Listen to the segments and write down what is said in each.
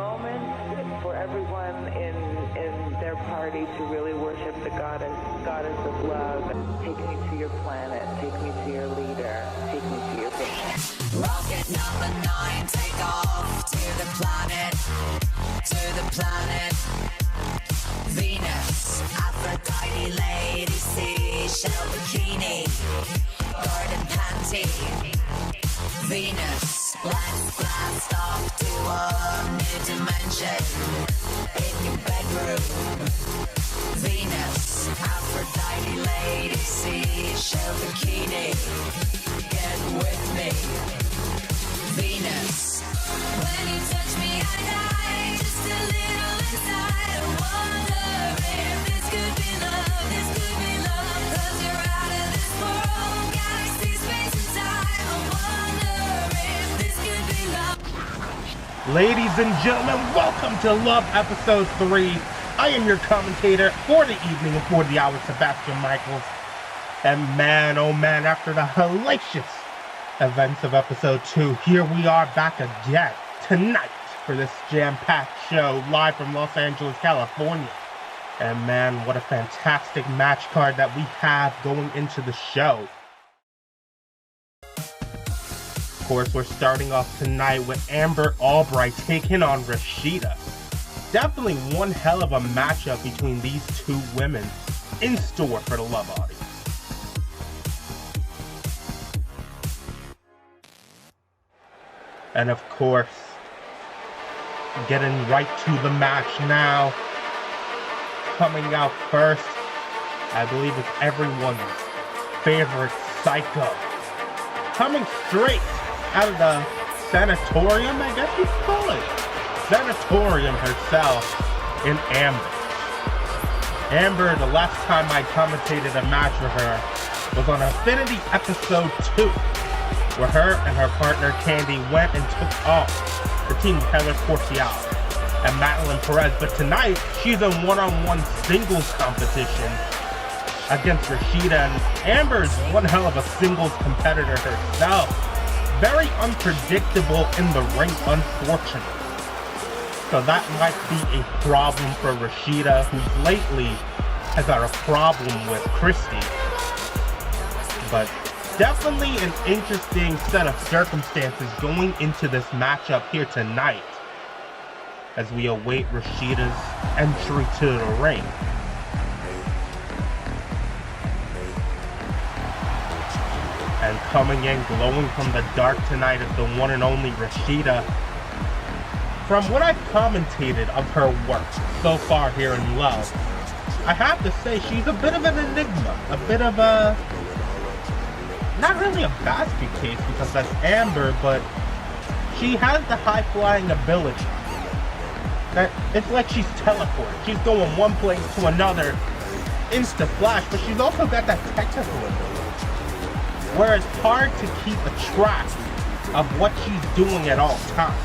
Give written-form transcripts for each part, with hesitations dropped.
moment for everyone in their party to really worship the goddess of love. Take me to your planet, take me to your leader, take me to your Venus. Rocket number 9, take off to the planet Venus, Aphrodite, lady, seashell bikini, garden panty. Venus, let's blast off to a new dimension in your bedroom. Venus, Aphrodite, lady, seashell bikini, get with me. Venus, when you touch me I die, just a little inside. I wonder if this could be love, this could be love. 'Cause you're out of this world, galaxy, space and time. I wonder if this could be love. Ladies and gentlemen, welcome to Love Episode 3. I am your commentator for the evening and for the hour, Sebastian Michaels. And man, oh man, after the hellacious events of Episode 2, here we are back again tonight for this jam-packed show live from Los Angeles, California. And man, what a fantastic match card that we have going into the show. Of course, we're starting off tonight with Amber Albright taking on Rashida. Definitely one hell of a matchup between these two women in store for the Love audience. And of course, getting right to the match now. Coming out first, I believe it's everyone's favorite Psycho. Coming straight out of the sanatorium, I guess you call it. Sanatorium herself in Amber. Amber, the last time I commentated a match with her was on Affinity Episode 2. Where her and her partner Candy went and took off the team Taylor Corcial and Madeline Perez. But tonight, she's in one-on-one singles competition against Rashida. And Amber's one hell of a singles competitor herself. Very unpredictable in the ring, unfortunately. So that might be a problem for Rashida, who lately has had a problem with Christy. But definitely an interesting set of circumstances going into this matchup here tonight as we await Rashida's entry to the ring. And coming in glowing from the dark tonight is the one and only Rashida. From what I've commentated of her work so far here in Love, I have to say she's a bit of an enigma, a bit of a not really a basket case because that's Amber, but she has the high-flying ability. That it's like she's teleported. She's going one place to another, insta-flash, but she's also got that technical ability, where it's hard to keep a track of what she's doing at all times.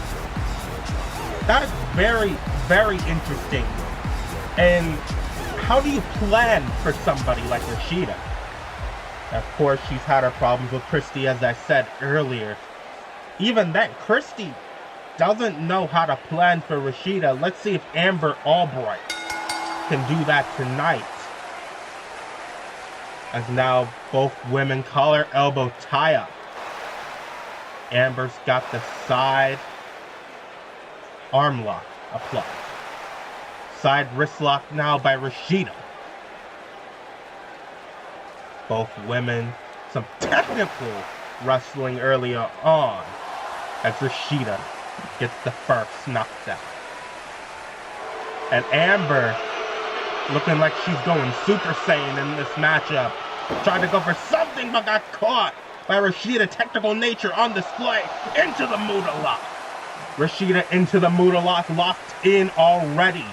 That is very, very interesting. And how do you plan for somebody like Rashida? Of course, she's had her problems with Christy, as I said earlier. Even then, Christy doesn't know how to plan for Rashida. Let's see if Amber Albright can do that tonight. As now both women collar elbow tie-up. Amber's got the side arm lock applied. Side wrist lock now by Rashida. Both women, some technical wrestling earlier on as Rashida gets the first knockdown. And Amber looking like she's going Super Saiyan in this matchup. Tried to go for something but got caught by Rashida. Technical nature on display into the Muda lock. Rashida into the Muda lock, locked in already.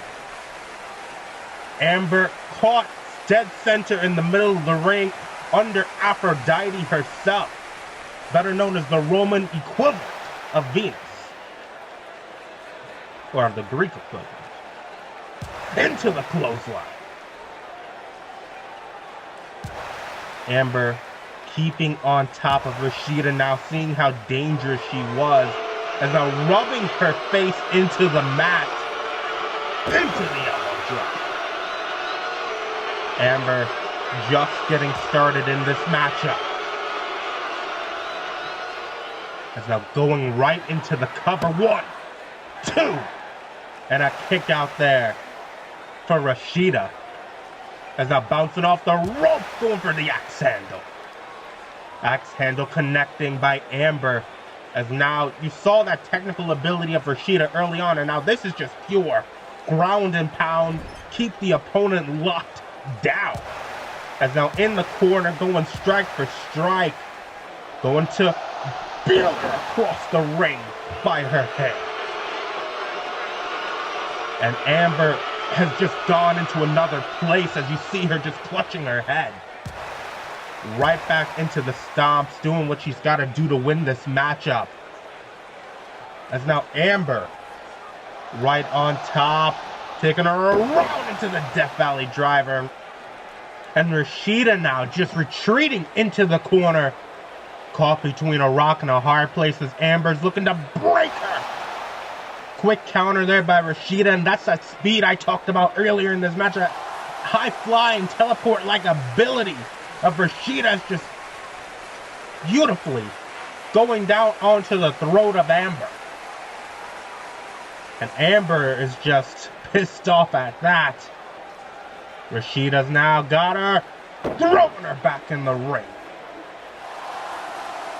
Amber caught dead center in the middle of the ring under Aphrodite herself, better known as the Roman equivalent of Venus, or the Greek equivalent. Into the clothesline. Amber keeping on top of Rashida now, seeing how dangerous she was as now rubbing her face into the mat, into the elbow drop. Amber just getting started in this matchup. As now going right into the cover. 1, 2, and a kick out there for Rashida. As now bouncing off the rope, going for the axe handle. Axe handle connecting by Amber. As now you saw that technical ability of Rashida early on, and now this is just pure ground and pound. Keep the opponent locked down. As now in the corner, going strike for strike. Going to build her across the ring by her head. And Amber has just gone into another place as you see her just clutching her head. Right back into the stomps, doing what she's got to do to win this matchup. As now Amber right on top, taking her around into the Death Valley driver. And Rashida now just retreating into the corner. Caught between a rock and a hard place as Amber's looking to break her. Quick counter there by Rashida, and that's that speed I talked about earlier in this match. That high-flying, teleport-like ability of Rashida's just beautifully going down onto the throat of Amber. And Amber is just pissed off at that. Rashida's now got her, throwing her back in the ring.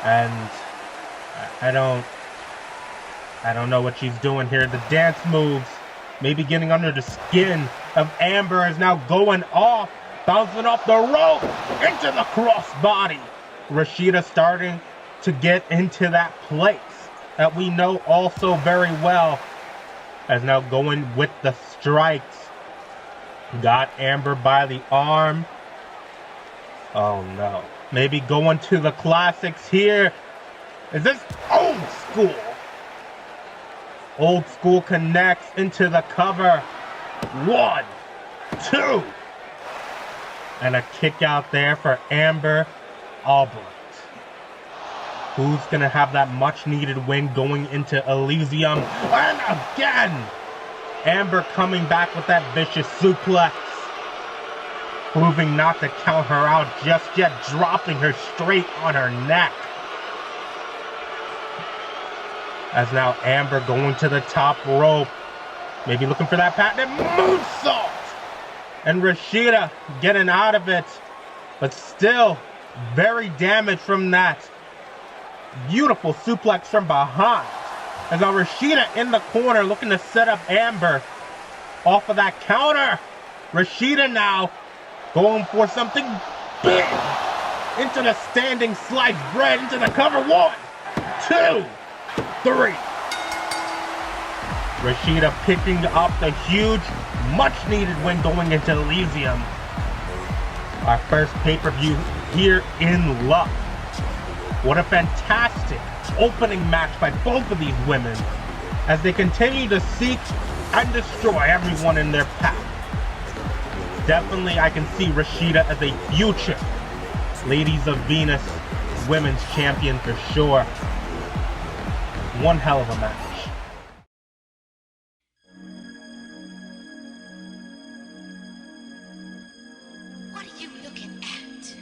And I don't know what she's doing here. The dance moves maybe getting under the skin of Amber is now going off, bouncing off the rope into the crossbody. Rashida starting to get into that place that we know also very well, as now going with the strikes. Got Amber by the arm. Oh no. Maybe going to the classics here. Is this old school? Old school connects into the cover. 1, 2. And a kick out there for Amber Albright. Who's going to have that much needed win going into Elysium? And again! Amber coming back with that vicious suplex. Proving not to count her out just yet, dropping her straight on her neck. As now Amber going to the top rope. Maybe looking for that patented moonsault. And Rashida getting out of it. But still very damaged from that beautiful suplex from behind. As now Rashida in the corner looking to set up Amber off of that counter. Rashida now going for something big. Into the standing sliced bread, into the cover. 1, 2, 3. Rashida picking up the huge, much needed win going into Elysium. Our first pay-per-view here in L.O.V.E. What a fantastic opening match by both of these women as they continue to seek and destroy everyone in their path. Definitely I can see Rashida as a future Ladies of Venus Women's Champion for sure. One hell of a match. What are you looking at?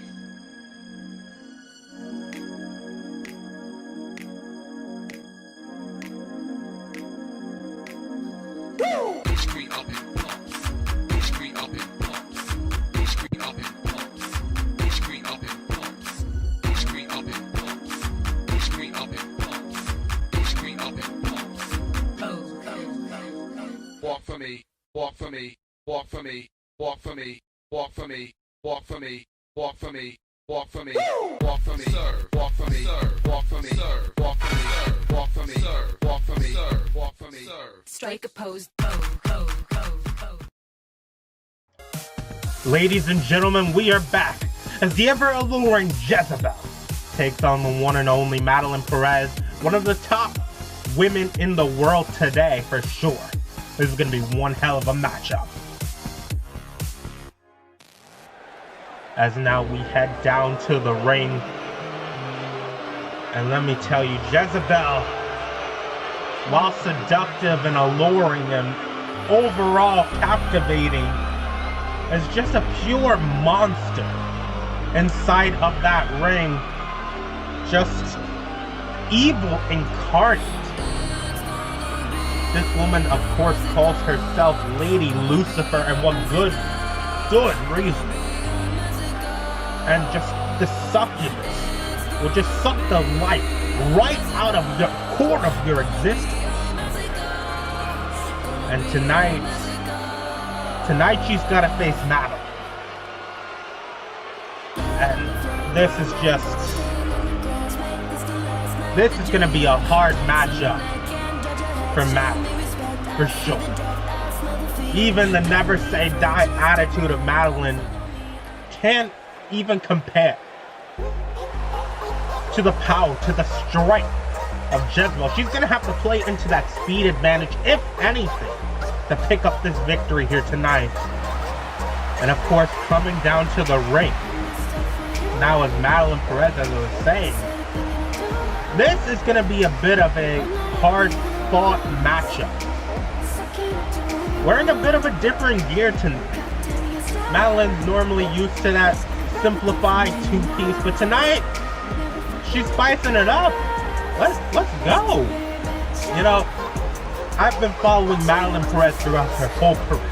Walk for me, walk for me, walk for me, walk for me, walk for me, walk for me, walk for me, walk for me, walk for me, serve, walk for me, serve, walk for me, serve, walk for me, serve, walk for me, serve, walk for me, serve, walk for me, serve. Strike a pose, pose. Ladies and gentlemen, we are back as the ever-alluring Jezebel takes on the one and only Madeline Perez, one of the top women in the world today for sure. This is going to be one hell of a matchup. As now we head down to the ring. And let me tell you, Jezebel while seductive and alluring and overall captivating, is just a pure monster inside of that ring. Just evil incarnate. This woman, of course, calls herself Lady Lucifer, and what good reason. And just the succubus will just suck the life right out of the core of your existence. And tonight she's gotta face Madeline. And this is gonna be a hard matchup for Madeline, for sure. Even the never say die attitude of Madeline can't even compare to the power, to the strength of Jezebel. She's gonna have to play into that speed advantage, if anything, to pick up this victory here tonight. And of course, coming down to the ring, now as Madeline Perez, as I was saying, this is gonna be a bit of a hard-fought matchup. Wearing a bit of a different gear tonight. Madeline's normally used to that simplified two-piece, but tonight she's spicing it up. Let's go. You know, I've been following Madeline Perez throughout her whole career.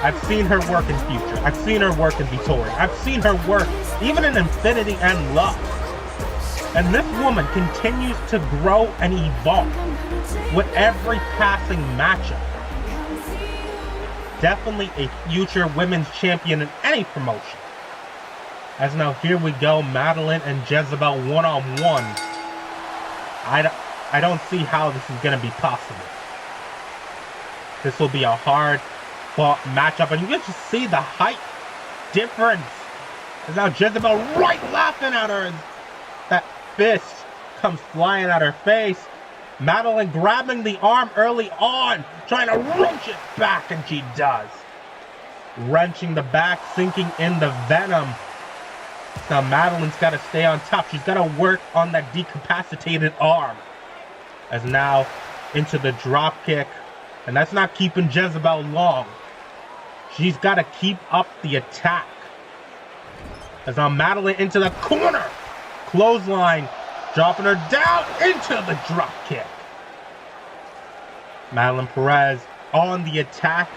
I've seen her work in Future. I've seen her work in Vittoria. I've seen her work even in Infinity and L.O.V.E. And this woman continues to grow and evolve with every passing matchup. Definitely a future women's champion in any promotion. As now here we go, Madeline and Jezebel one-on-one. I don't see how this is going to be possible. This will be a hard-fought matchup, and you can just see the height difference. As now Jezebel right laughing at her, and that fist comes flying at her face. Madeline grabbing the arm early on, trying to wrench it back, and she does. Wrenching the back, sinking in the venom. Now Madeline's got to stay on top. She's got to work on that decapacitated arm. As now into the drop kick. And that's not keeping Jezebel long. She's got to keep up the attack. As now Madeline into the corner. Clothesline. Dropping her down into the drop kick. Madeline Perez on the attack.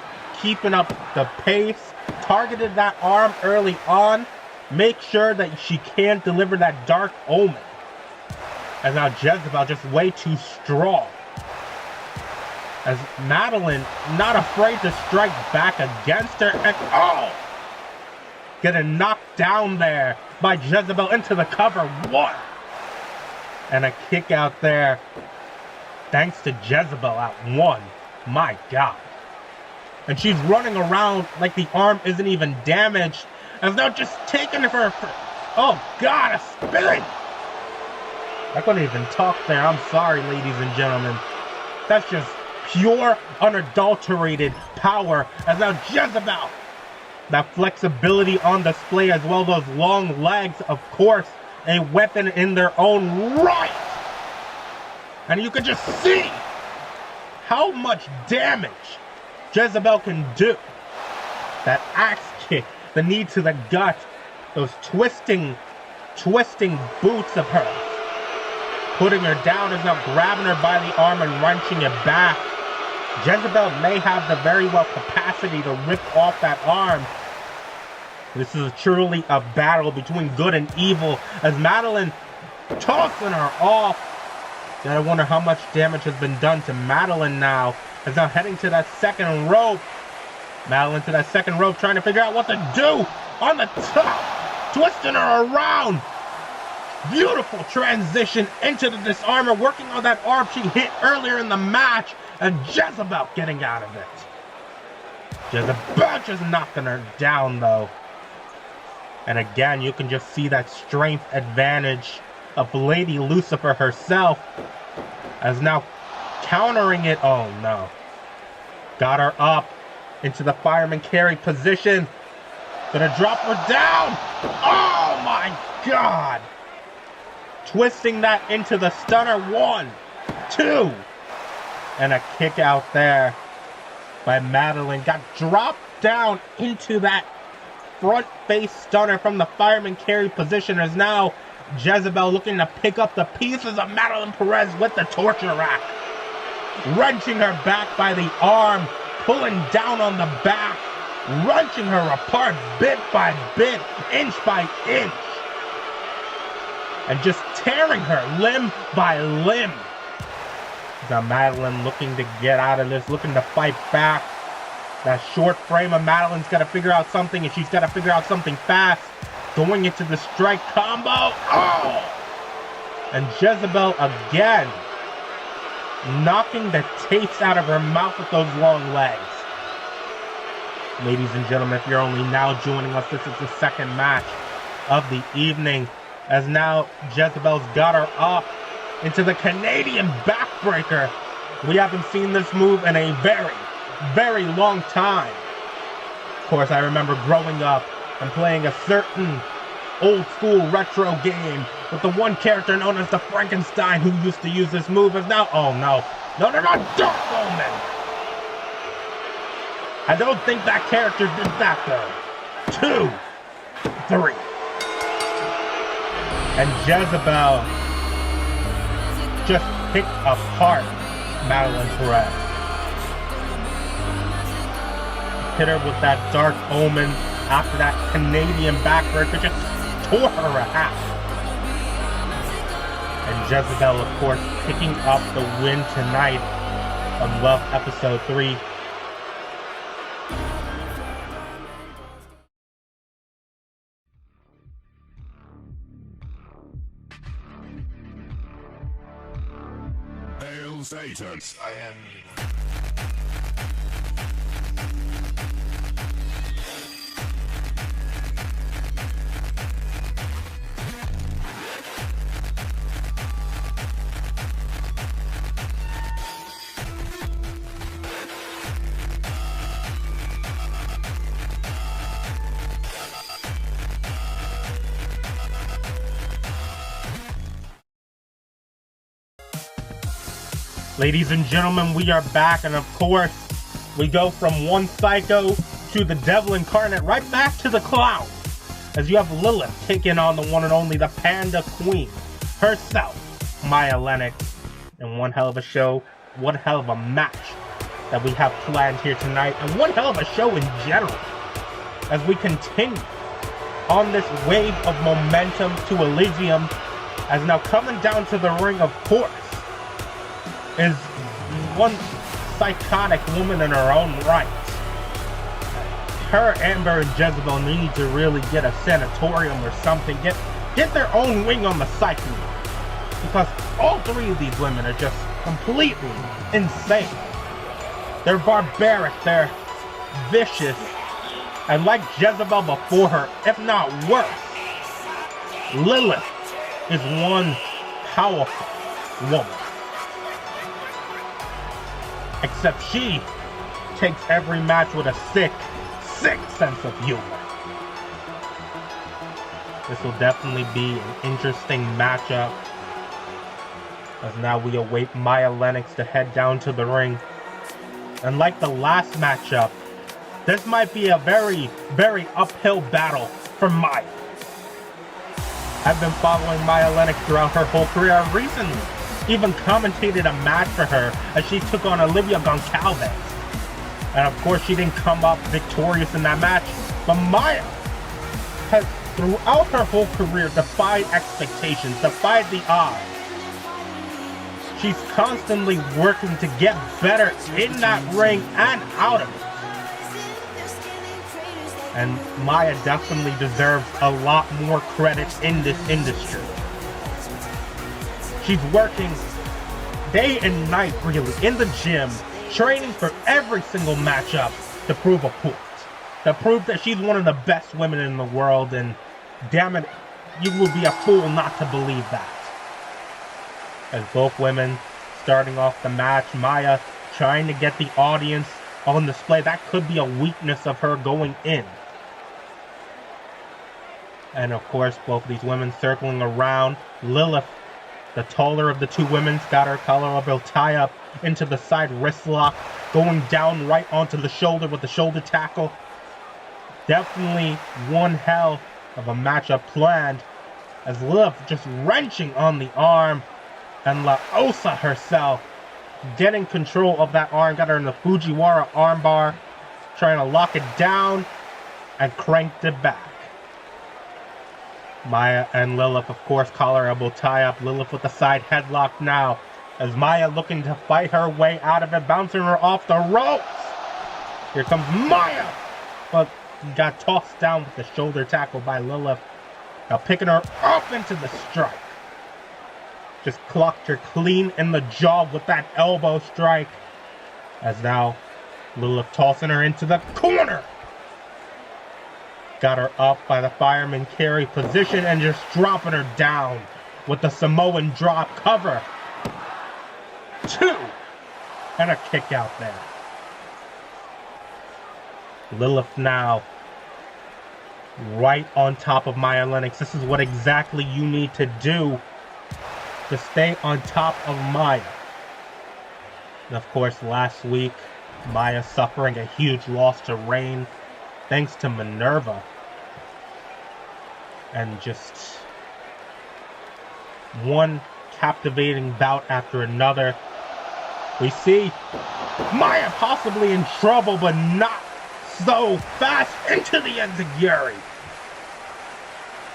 Keeping up the pace. Targeted that arm early on. Make sure that she can't deliver that dark omen. As now Jezebel just way too strong. As Madeline not afraid to strike back against her. And oh! Getting knocked down there by Jezebel into the cover. One. And a kick out there. Thanks to Jezebel at one. My God. And she's running around like the arm isn't even damaged. As now just taking her for, oh God, a spin! I couldn't even talk there. I'm sorry, ladies and gentlemen. That's just pure, unadulterated power. As now Jezebel, that flexibility on display, as well those long legs, of course, a weapon in their own right. And you can just see how much damage Jezebel can do. That axe kick. The knee to the gut, those twisting boots of hers. Putting her down is now grabbing her by the arm and wrenching it back. Jezebel may have the very well capacity to rip off that arm. This is truly a battle between good and evil as Madeline tossing her off. Gotta wonder how much damage has been done to Madeline now. As now heading to that second rope. Madeline to that second rope, trying to figure out what to do on the top, twisting her around. Beautiful transition into the disarmer, working on that arm she hit earlier in the match, and Jezebel getting out of it. Jezebel just knocking her down though. And again, you can just see that strength advantage of Lady Lucifer herself, as now countering it. Oh no. Got her up into the fireman carry position. Gonna drop her down. Oh my God. Twisting that into the stunner. 1, 2. And a kick out there by Madeline. Got dropped down into that front face stunner from the fireman carry position. As now Jezebel looking to pick up the pieces of Madeline Perez with the torture rack. Wrenching her back by the arm. Pulling down on the back. Wrenching her apart bit by bit, inch by inch. And just tearing her limb by limb. Now Madeline looking to get out of this, looking to fight back. That short frame of Madeline's got to figure out something, and she's got to figure out something fast. Going into the strike combo. Oh! And Jezebel again. Knocking the taste out of her mouth with those long legs. Ladies and gentlemen, if you're only now joining us, this is the second match of the evening. As now Jezebel's got her up into the Canadian backbreaker. We haven't seen this move in a very, very long time. Of course, I remember growing up and playing a certain old school retro game with the one character known as the Frankenstein who used to use this move. As now, oh no, no, Dark Omen. I don't think that character did that though. 2, 3. And Jezebel just picked apart Madeline Perez. Hit her with that Dark Omen after that Canadian backbreaker, just tore her a half. And Jezebel, of course, picking up the win tonight on Love Episode 3. Hail Satan! I am... Ladies and gentlemen, we are back, and of course, we go from one psycho to the devil incarnate right back to the clown. As you have Lilith taking on the one and only, the Panda Queen herself, Maya Lennox. And one hell of a show, one hell of a match that we have planned here tonight, and one hell of a show in general. As we continue on this wave of momentum to Elysium, as now coming down to the ring, of course, is one psychotic woman in her own right. Her, Amber, and Jezebel need to really get a sanatorium or something. Get their own wing on the psyche. Because all three of these women are just completely insane. They're barbaric, they're vicious, and like Jezebel before her, if not worse, Lilith is one powerful woman. Except she takes every match with a sick sense of humor. This will definitely be an interesting matchup. As now we await Maya Lennox to head down to the ring. And like the last matchup, this might be a very, very uphill battle for Maya. I've been following Maya Lennox throughout her whole career. I recently even commentated a match for her as she took on Olivia Goncalves. And of course she didn't come up victorious in that match, but Maya has throughout her whole career defied expectations, defied the odds. She's constantly working to get better in that ring and out of it. And Maya definitely deserves a lot more credit in this industry. She's working day and night, really, in the gym, training for every single matchup to prove a point. To prove that she's one of the best women in the world, and damn it, you would be a fool not to believe that. As both women starting off the match, Maya trying to get the audience on display. That could be a weakness of her going in. And of course, both of these women circling around. Lilith, the taller of the two women, got her collarable tie-up into the side wrist lock, going down right onto the shoulder with the shoulder tackle. Definitely one hell of a matchup planned, as Lilith just wrenching on the arm, and L.O.V.E herself getting control of that arm, got her in the Fujiwara armbar, trying to lock it down, and cranked it back. Maya and Lilith, of course, collar elbow tie up. Lilith with the side headlock now, as Maya looking to fight her way out of it, bouncing her off the ropes. Here comes Maya, but got tossed down with the shoulder tackle by Lilith. Now picking her up into the strike. Just clocked her clean in the jaw with that elbow strike. As now Lilith tossing her into the corner. Got her up by the fireman carry position and just dropping her down with the Samoan drop cover. 2. And a kick out there. Lilith now right on top of Maya Lennox. This is what exactly you need to do to stay on top of Maya. And of course, last week, Maya suffering a huge loss to Rain thanks to Minerva. And just one captivating bout after another. We see Maya possibly in trouble, but not so fast into the enziguri.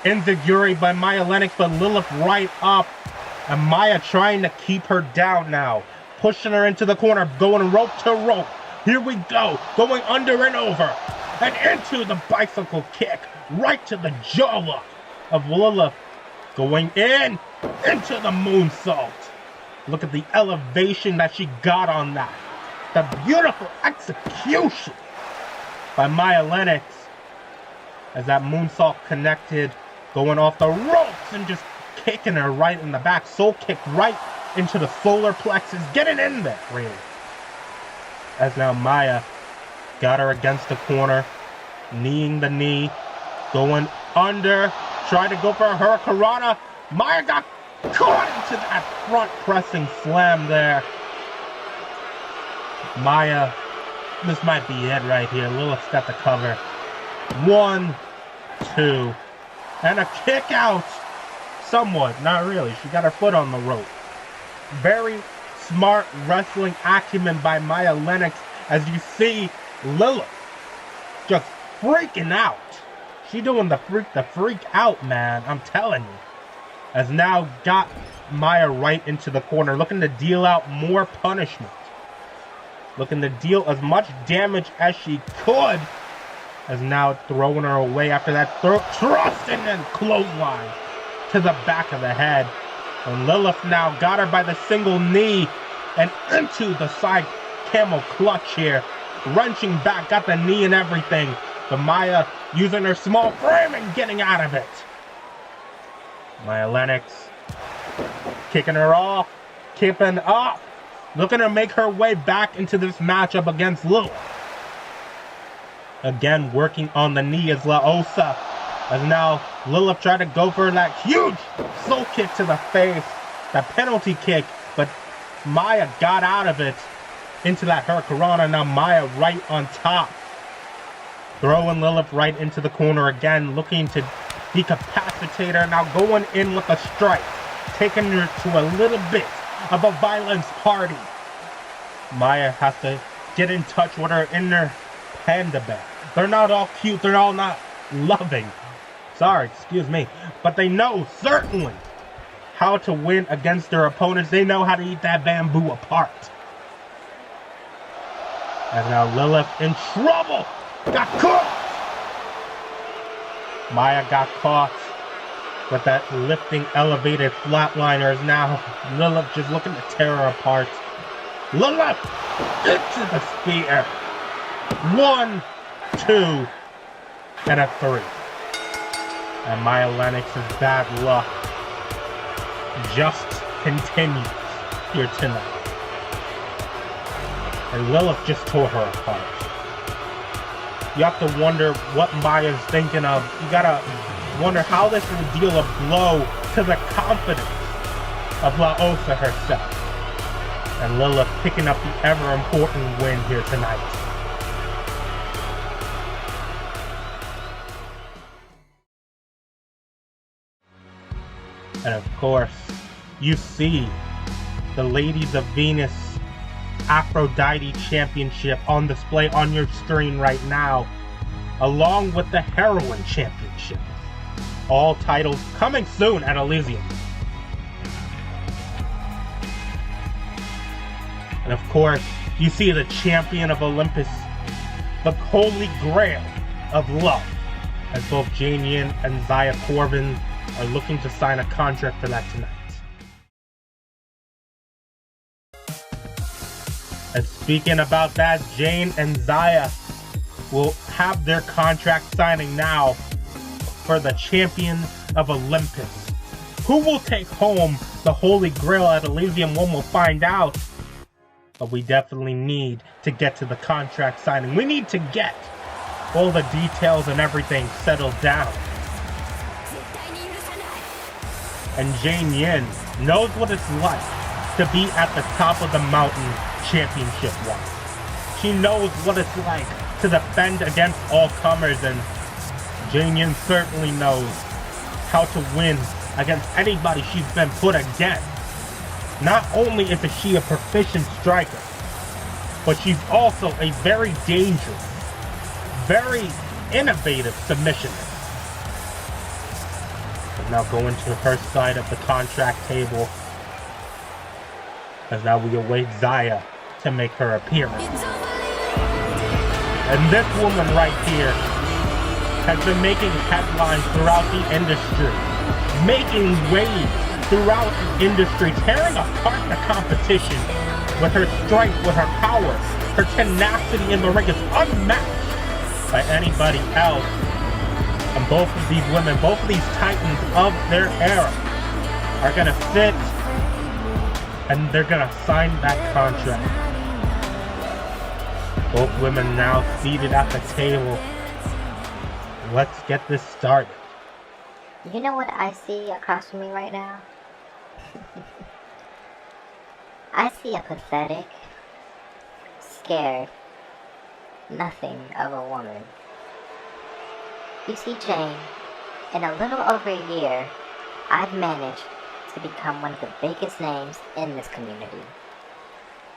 Enziguri by Maya Lennox, but Lilith right up. And Maya trying to keep her down now. Pushing her into the corner, going rope to rope. Here we go, going under and over. And into the bicycle kick, right to the jaw lock of Lilith. Going in, into the moonsault. Look at the elevation that she got on that. The beautiful execution by Maya Lennox. As that moonsault connected, going off the ropes and just kicking her right in the back. Soul kick right into the solar plexus. Getting in there, really. As now Maya got her against the corner. Kneeing the knee. Going under. Tried to go for a hurricanrana. Maya got caught into that front pressing slam there. Maya, this might be it right here. Lilith's got the cover. 1, 2, and a kick out. Somewhat, not really. She got her foot on the rope. Very smart wrestling acumen by Maya Lennox, as you see Lilith just freaking out. She doing the freak out, man. I'm telling you. Has now got Maya right into the corner, looking to deal out more punishment. Looking to deal as much damage as she could. Has now throwing her away after that thrust and then clothesline to the back of the head. And Lilith now got her by the single knee and into the side camel clutch here. Wrenching back, got the knee and everything. But Maya using her small frame and getting out of it. Maya Lennox kicking her off, keeping up, looking to make her way back into this matchup against Lilith. Again, working on the knee as L.O.V.E. As now Lilith tried to go for that huge soul kick to the face, that penalty kick, but Maya got out of it into that hurricanrana. Now Maya right on top. Throwing Lilith right into the corner again, looking to decapacitate her. Now going in with a strike, taking her to a little bit of a violence party. Maya has to get in touch with her inner panda bear. They're not all cute, they're all not loving. Sorry, excuse me. But they know, certainly, how to win against their opponents. They know how to eat that bamboo apart. And now Lilith in trouble. Got caught. Maya got caught with that lifting elevated flatliners. Now Lilith just looking to tear her apart. Lilith into the spear. 1, 2, and a 3. And Maya Lennox's bad luck just continues here tonight. And Lilith just tore her apart. You have to wonder what Maya's thinking of. You gotta wonder how this will deal a blow to the confidence of L.O.V.E herself. And Lilith picking up the ever important win here tonight. And of course, you see the Ladies of Venus Aphrodite Championship on display on your screen right now, along with the Heroine Championship. All titles coming soon at Elysium. And of course, you see the champion of Olympus, the holy grail of love, as both Jane Yin and Zaya Corbin are looking to sign a contract for that tonight. And speaking about that, Jane and Zaya will have their contract signing now for the champion of Olympus. Who will take home the Holy Grail at Elysium? One will find out. But we definitely need to get to the contract signing. We need to get all the details and everything settled down. And Jane Yin knows what it's like to be at the top of the mountain championship-wise. She knows what it's like to defend against all comers, and Jane Yin certainly knows how to win against anybody she's been put against. Not only is she a proficient striker, but she's also a very dangerous, very innovative submissionist. And now going to her side of the contract table, as now we await Zaya to make her appearance. And this woman right here has been making headlines throughout the industry, making waves throughout the industry, tearing apart the competition with her strength, with her power. Her tenacity in the ring is unmatched by anybody else. And both of these women, both of these titans of their era, are gonna sit and they're gonna sign that contract. Both women now seated at the table. Let's get this started. You know what I see across from me right now? I see a pathetic, scared, nothing of a woman. You see, Jane, in a little over a year, I've managed to become one of the biggest names in this community.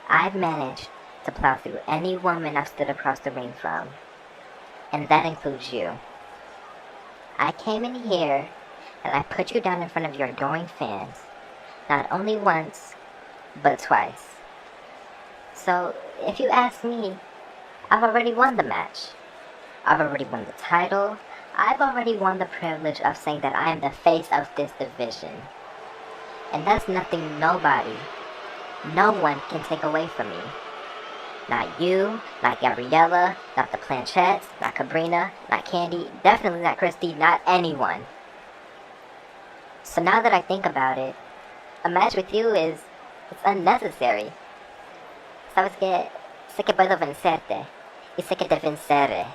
I've managed to plow through any woman I've stood across the ring from, and that includes you. I came in here and I put you down in front of your adoring fans, not only once, but twice. So, if you ask me, I've already won the match. I've already won the title. I've already won the privilege of saying that I am the face of this division. And that's nothing nobody, no one can take away from me. Not you, not Gabriella, not the Planchettes, not Sabrina, not Candy, definitely not Christy, not anyone. So now that I think about it, a match with you it's unnecessary. Sabes que sé que puedo vencerte, y sé que te venceré.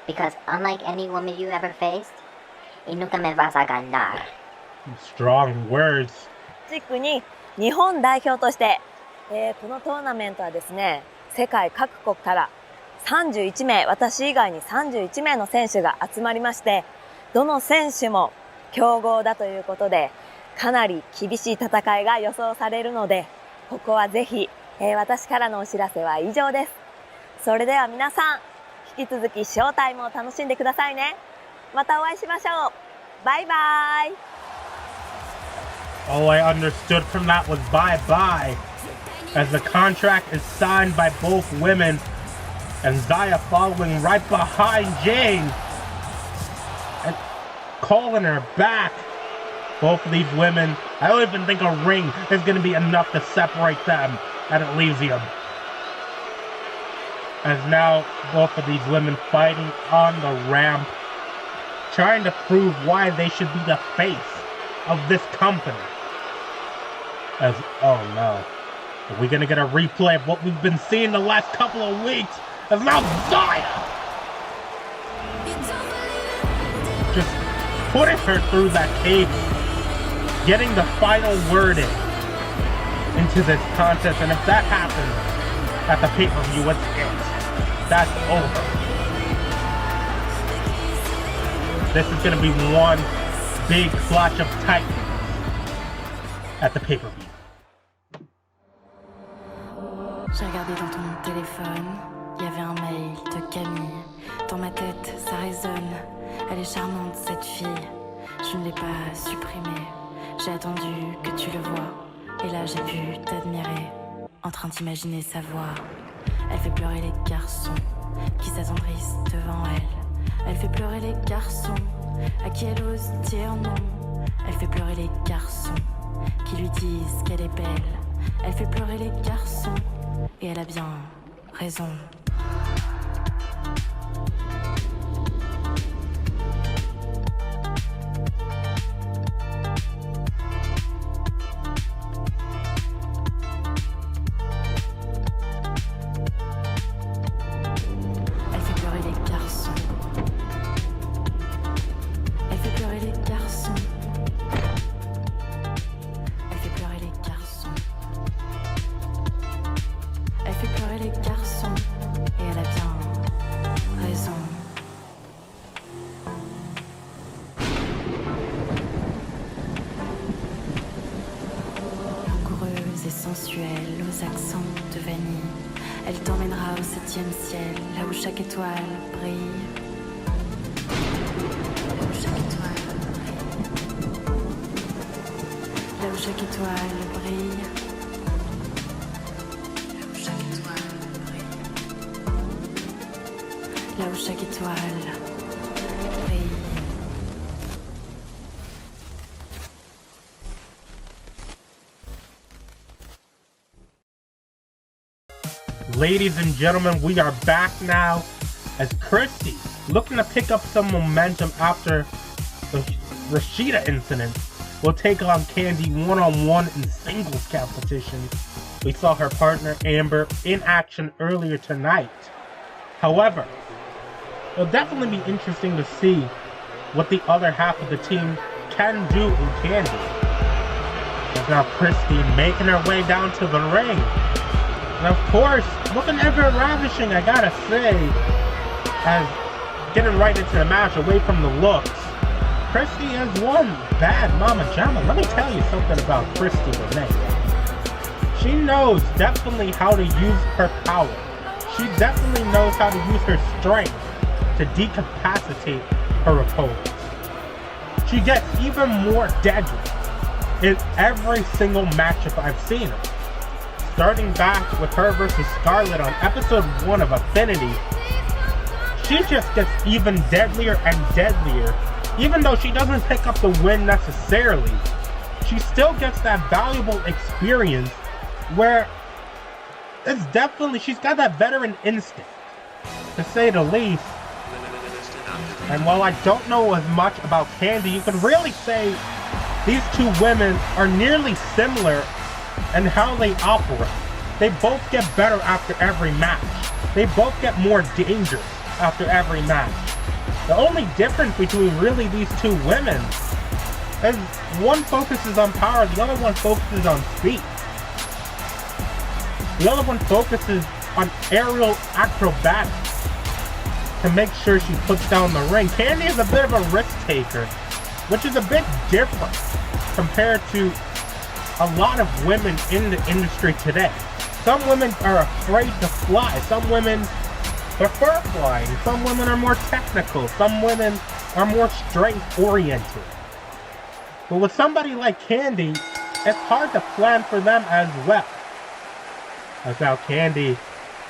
Because unlike any woman you ever faced, y nunca me vas a ganar. Strong words. チックに日本代表として、このトーナメントはですね、世界各国から31名、私以外に31名の選手が集まりまして、どの選手も強豪だということで、かなり厳しい戦いが予想されるので、ここはぜひ、私からのお知らせは以上です。それでは皆さん、引き続きショータイムを楽しんでくださいね。またお会いしましょう。バイバイ。All I understood from that was bye-bye, as the contract is signed by both women, and Zaya following right behind Jane, and calling her back. Both of these women, I don't even think a ring is going to be enough to separate them at Elysium. As now, both of these women fighting on the ramp, trying to prove why they should be the face of this company. As, oh no, are we gonna get a replay of what we've been seeing the last couple of weeks? As now Zaya just putting her through that cable, getting the final word in. into this contest, and if that happens at the pay-per-view, it's it. That's over. This is going to be one big clash of titans at the pay-per-view. J'ai regardé dans ton téléphone, il y avait un mail de Camille. Dans ma tête, ça résonne. Elle est charmante cette fille. Je ne l'ai pas supprimée. J'ai attendu que tu le vois. Et là j'ai pu t'admirer, en train d'imaginer sa voix. Elle fait pleurer les garçons qui s'attendrissent devant elle. Elle fait pleurer les garçons à qui elle ose dire non. Elle fait pleurer les garçons qui lui disent qu'elle est belle. Elle fait pleurer les garçons et elle a bien raison. Sensuelle, aux accents de vanille, elle t'emmènera au 7e ciel, là où chaque étoile brille. Là où chaque étoile brille. Là où chaque étoile brille. Là où chaque étoile brille. Là où chaque étoile brille. Ladies and gentlemen, we are back now as Christy, looking to pick up some momentum after the Rashida incident, will take on Candy one-on-one in singles competition. We saw her partner Amber in action earlier tonight. However, it'll definitely be interesting to see what the other half of the team can do in Candy. There's now Christy making her way down to the ring. And of course, looking ever ravishing, I gotta say, as getting right into the match away from the looks. Christy has won Bad Mama Jamma. Let me tell you something about Christy Renee. She knows definitely how to use her power. She definitely knows how to use her strength to decapacitate her opponents. She gets even more deadly in every single matchup I've seen her. Starting back with her versus Scarlett on episode 1 of Affinity, she just gets even deadlier and deadlier. Even though she doesn't pick up the win necessarily, she still gets that valuable experience where it's definitely, she's got that veteran instinct, to say the least. And while I don't know as much about Candy, you could really say these two women are nearly similar in how they operate. They both get better after every match. They both get more dangerous after every match. The only difference between really these two women is one focuses on power, the other one focuses on speed. The other one focuses on aerial acrobatics to make sure she puts down the ring. Candy is a bit of a risk taker, which is a bit different compared to a lot of women in the industry today. Some women are afraid to fly. Some women prefer flying. Some women are more technical. Some women are more strength-oriented. But with somebody like Candy, it's hard to plan for them as well. As now Candy,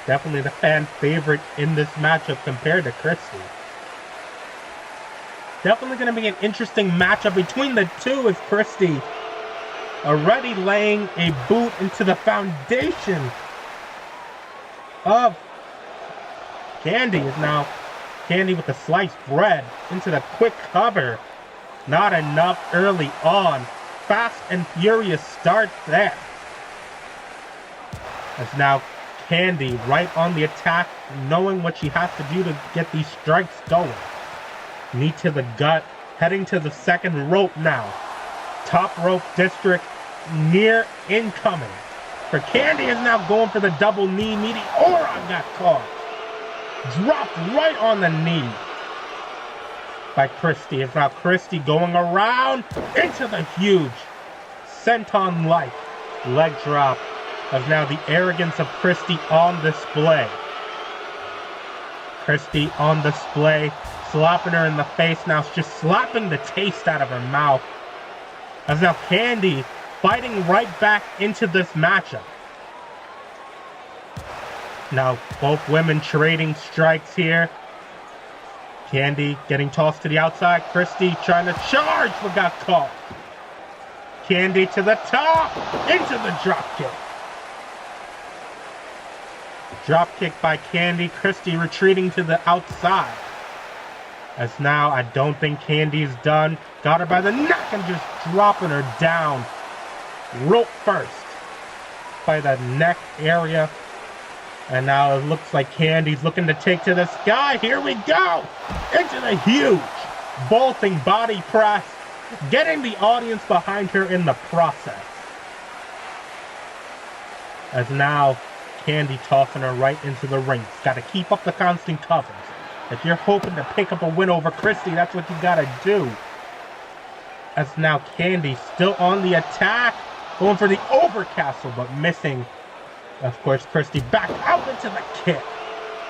definitely the fan favorite in this matchup compared to Christy. Definitely going to be an interesting matchup between the two, as Christy already laying a boot into the foundation of Candy. Is now Candy with the sliced bread into the quick cover. Not enough early on. Fast and furious start there. As now Candy right on the attack, knowing what she has to do to get these strikes going. Knee to the gut, heading to the second rope now. Top rope district near incoming. For Candy is now going for the double knee. Meteora got caught. Dropped right on the knee by Christy. It's now Christy going around into the huge senton life leg drop. As now the arrogance of Christy on display. Christy on display, slapping her in the face. Now just slapping the taste out of her mouth. As now Candy fighting right back into this matchup. Now both women trading strikes here. Candy getting tossed to the outside. Christy trying to charge but got caught. Candy to the top, into the dropkick. Dropkick by Candy. Christy retreating to the outside. As now I don't think Candy's done. Got her by the neck and just dropping her down. Rope first by the neck area. And now it looks like Candy's looking to take to the sky. Here we go. Into the huge vaulting body press. Getting the audience behind her in the process. As now Candy tossing her right into the ring. Got to keep up the constant covers. If you're hoping to pick up a win over Christy, that's what you got to do. As now Candy still on the attack. Going for the overcastle, but missing. Of course, Christy back out into the kick.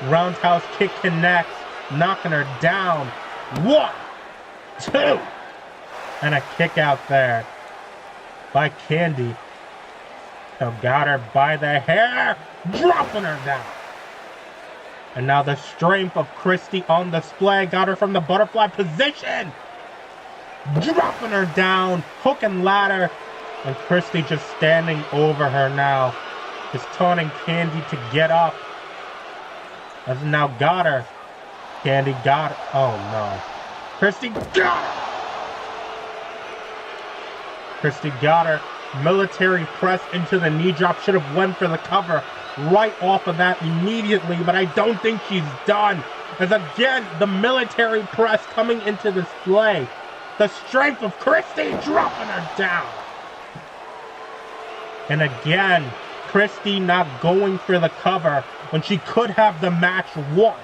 Roundhouse kick connects. Knocking her down. 1, 2. And a kick out there by Candy. So got her by the hair. Dropping her down. And now the strength of Christy on display. Got her from the butterfly position. Dropping her down. Hook and ladder. And Christy just standing over her now. Just taunting Candy to get up. As now got her. Candy got her. Oh no. Christy got her. Christy got her. Military press into the knee drop. Should have went for the cover right off of that immediately, but I don't think she's done. As again, the military press coming into display. The strength of Christy dropping her down. And again, Christy not going for the cover when she could have the match won.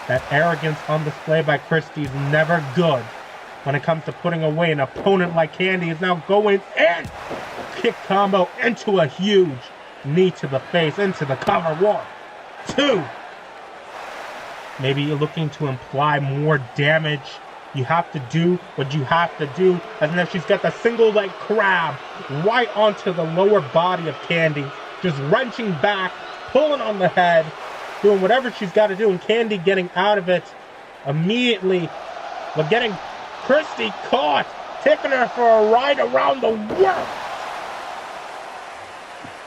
That arrogance on display by Christy is never good when it comes to putting away an opponent like Candy. Is now going in. Kick combo into a huge knee to the face, into the cover. 1, 2. Maybe you're looking to imply more damage. You have to do what you have to do. And then she's got the single leg crab right onto the lower body of Candy. Just wrenching back, pulling on the head, doing whatever she's got to do. And Candy getting out of it immediately. But getting Christy caught, taking her for a ride around the world.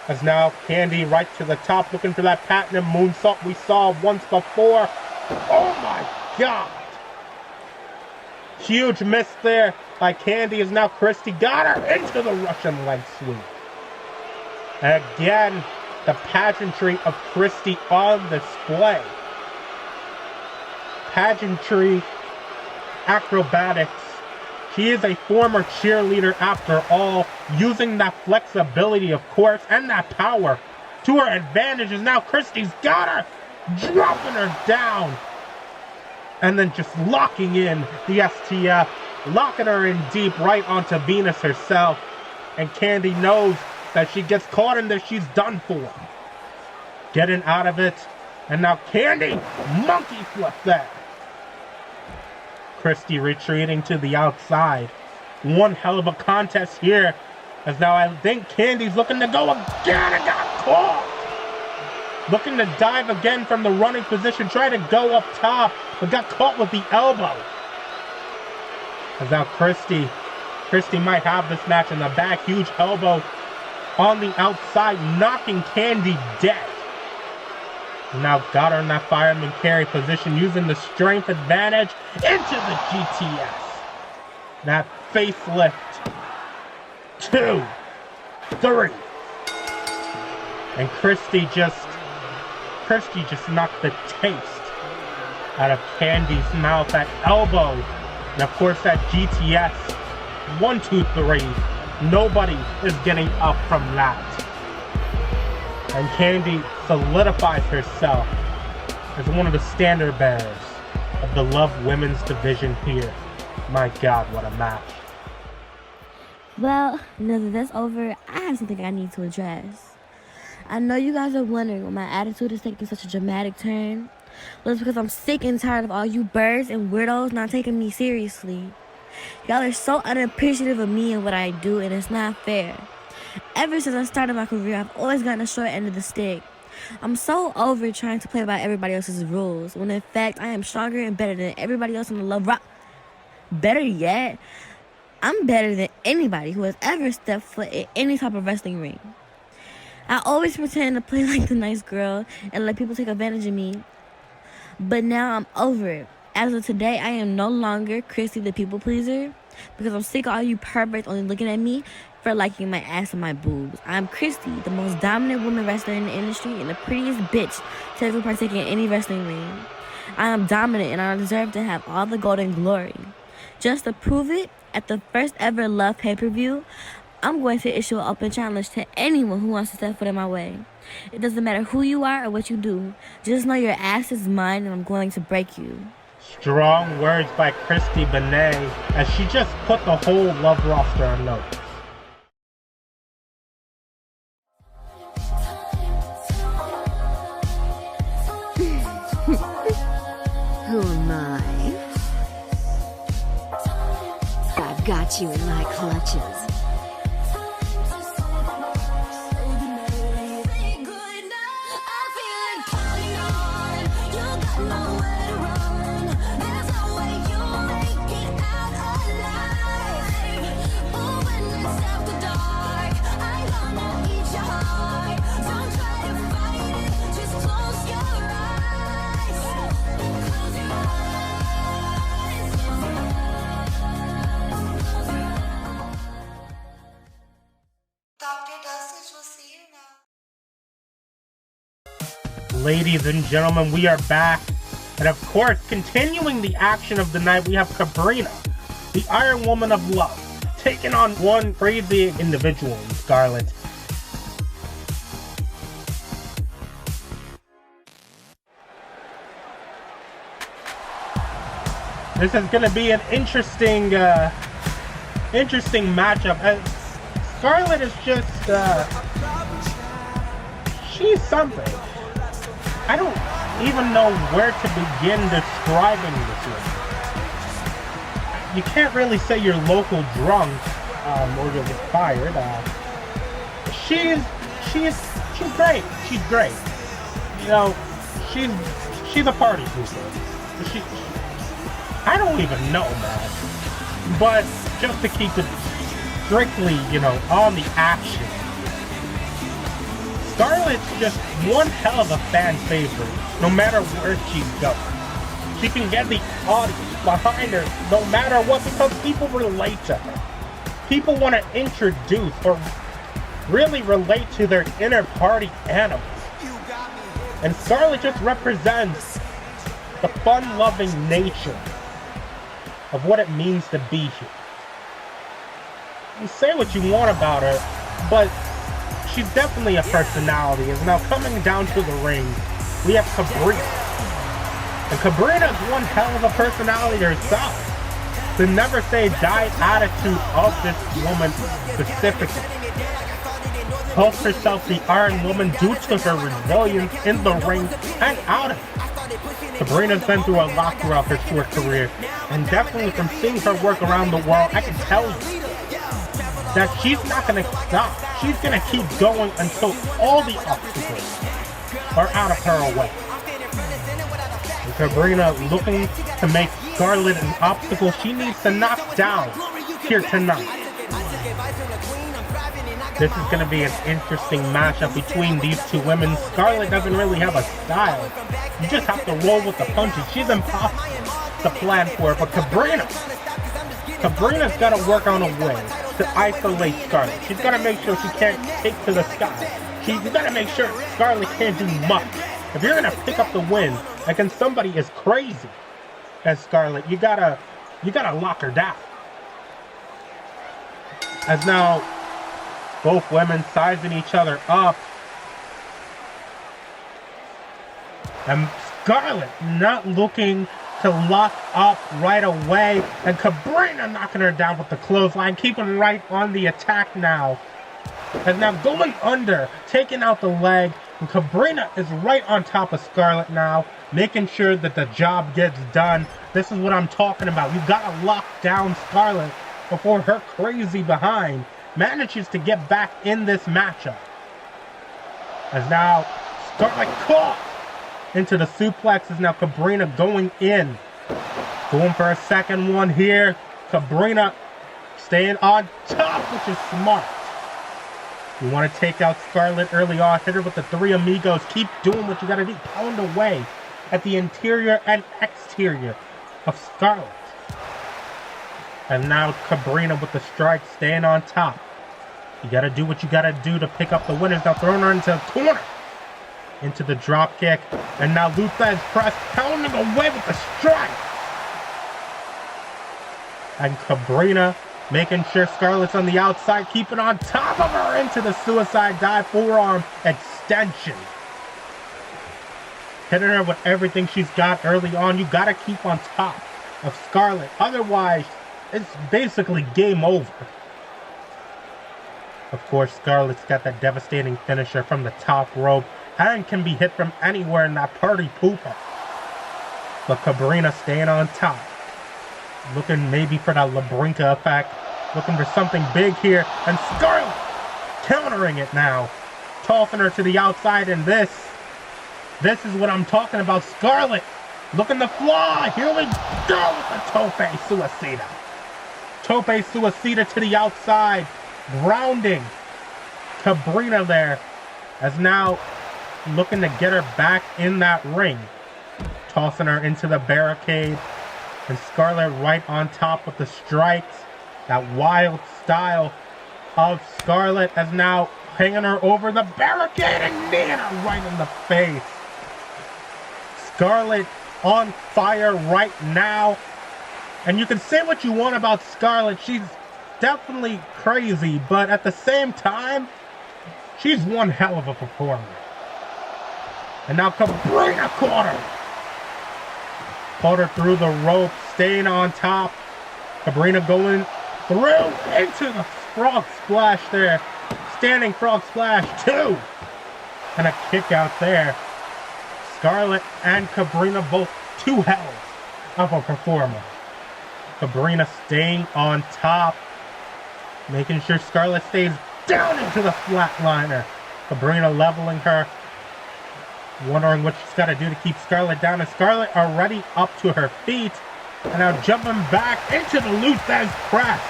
As now Candy right to the top, looking for that patented moonsault we saw once before. Oh my God. Huge miss there by Candy. As now Christy got her into the Russian leg sweep. And again, the pageantry of Christy on display. Pageantry, acrobatics. She is a former cheerleader after all, using that flexibility, of course, and that power to her advantage. As now Christy's got her, dropping her down. And then just locking in the STF, locking her in deep right onto Venus herself. And Candy knows that she gets caught in this, she's done for. Getting out of it. And now Candy, monkey flip there. Christy retreating to the outside. One hell of a contest here. As now I think Candy's looking to go again and got caught. Looking to dive again from the running position. Try to go up top, but got caught with the elbow. As now Christy might have this match in the back. Huge elbow on the outside, knocking Candy dead. Now got her in that fireman carry position, using the strength advantage into the GTS. That facelift. 2, 3. And Christy just knocked the taste out of Candy's mouth. That elbow. And of course that GTS. 1, 2, 3. Nobody is getting up from that. And Candy solidifies herself as one of the standard bearers of the L.O.V.E women's division here. My God, what a match. Well, now that that's over, I have something I need to address. I know you guys are wondering why my attitude is taking such a dramatic turn. Well, it's because I'm sick and tired of all you birds and weirdos not taking me seriously. Y'all are so unappreciative of me and what I do, and it's not fair. Ever since I started my career, I've always gotten the short end of the stick. I'm so over trying to play by everybody else's rules, when in fact, I am stronger and better than everybody else in the L.O.V.E rock. Better yet, I'm better than anybody who has ever stepped foot in any type of wrestling ring. I always pretend to play like the nice girl and let people take advantage of me. But now I'm over it. As of today, I am no longer Christy the people pleaser, because I'm sick of all you perverts only looking at me for liking my ass and my boobs. I'm Christy, the most dominant woman wrestler in the industry and the prettiest bitch to ever partake in any wrestling ring. I am dominant and I deserve to have all the golden glory. Just to prove it, at the first ever L.O.V.E pay-per-view, I'm going to issue an open challenge to anyone who wants to step foot in my way. It doesn't matter who you are or what you do. Just know your ass is mine and I'm going to break you. Strong words by Christy Benet as she just put the whole L.O.V.E roster on notice. Who am I? I've got you in my clutches. Ladies and gentlemen, we are back. And of course, continuing the action of the night, we have Sabrina, the Iron Woman of L.O.V.E, taking on one crazy individual in Scarlett. This is going to be an interesting matchup. Scarlett is just, she's something. I don't even know where to begin describing this one. You can't really say you're local drunk, or you'll get fired. She's great. She's great. You know, she's a party pooper. I don't even know, man. But just to keep it strictly, you know, on the action, Scarlett's just one hell of a fan favorite, no matter where she goes. She can get the audience behind her no matter what, because people relate to her. People want to introduce or really relate to their inner party animals. And Scarlett just represents the fun-loving nature of what it means to be here. You say what you want about her, but she's definitely a personality. And now coming down to the ring, we have Sabrina. And Sabrina is one hell of a personality herself. The never say die attitude of this woman specifically calls herself the Iron Woman due to her resilience in the ring and out of it. Sabrina's been through a lot throughout her short career, and definitely from seeing her work around the world, I can tell you that she's not going to stop. She's going to keep going until all the obstacles are out of her way. And Sabrina looking to make Scarlett an obstacle she needs to knock down here tonight. This is going to be an interesting matchup between these two women. Scarlett doesn't really have a style. You just have to roll with the punches. She's impossible to plan for, but Sabrina's got to work on a way to isolate Scarlett. She's got to make sure she can't take to the sky. She's got to make sure Scarlett can't do much. If you're going to pick up the win against somebody as crazy as Scarlett, you gotta lock her down. As now both women sizing each other up. And Scarlett not looking to lock up right away. And Sabrina knocking her down with the clothesline, keeping right on the attack now. And now going under, taking out the leg. And Sabrina is right on top of Scarlett now, making sure that the job gets done. This is what I'm talking about. You gotta lock down Scarlett before her crazy behind manages to get back in this matchup. As now Scarlett caught into the suplex. Is now Sabrina going in. Going for a second one here. Sabrina staying on top, which is smart. You want to take out Scarlett early on. Hit her with the three amigos. Keep doing what you got to do. Pound away at the interior and exterior of Scarlett. And now Sabrina with the strike, staying on top. You got to do what you got to do to pick up the winners. Now throwing her into the corner. Into the drop kick. And now Luthez press, pounding away with the strike. And Sabrina making sure Scarlett's on the outside, keeping on top of her into the suicide dive forearm extension. Hitting her with everything she's got early on. You got to keep on top of Scarlett. Otherwise, it's basically game over. Of course, Scarlett's got that devastating finisher from the top rope and can be hit from anywhere in that party pooper. But Sabrina staying on top. Looking maybe for that Labrinka effect. Looking for something big here. And Scarlett countering it now. Tossing her to the outside. And this is what I'm talking about. Scarlett looking to fly. Here we go with the Tope Suicida. Tope Suicida to the outside. Grounding Sabrina there. As now looking to get her back in that ring. Tossing her into the barricade. And Scarlett right on top with the strikes. That wild style of Scarlett as now hanging her over the barricade and kneeing her right in the face. Scarlett on fire right now. And you can say what you want about Scarlett. She's definitely crazy. But at the same time, she's one hell of a performer. And now Sabrina caught her. Caught her through the rope, staying on top. Sabrina going through into the frog splash there. Standing frog splash, 2. And a kick out there. Scarlett and Sabrina both 2 hells of a performer. Sabrina staying on top. Making sure Scarlett stays down into the flatliner. Sabrina leveling her. Wondering what she's got to do to keep Scarlett down. And Scarlett already up to her feet. And now jumping back into the Luthez press.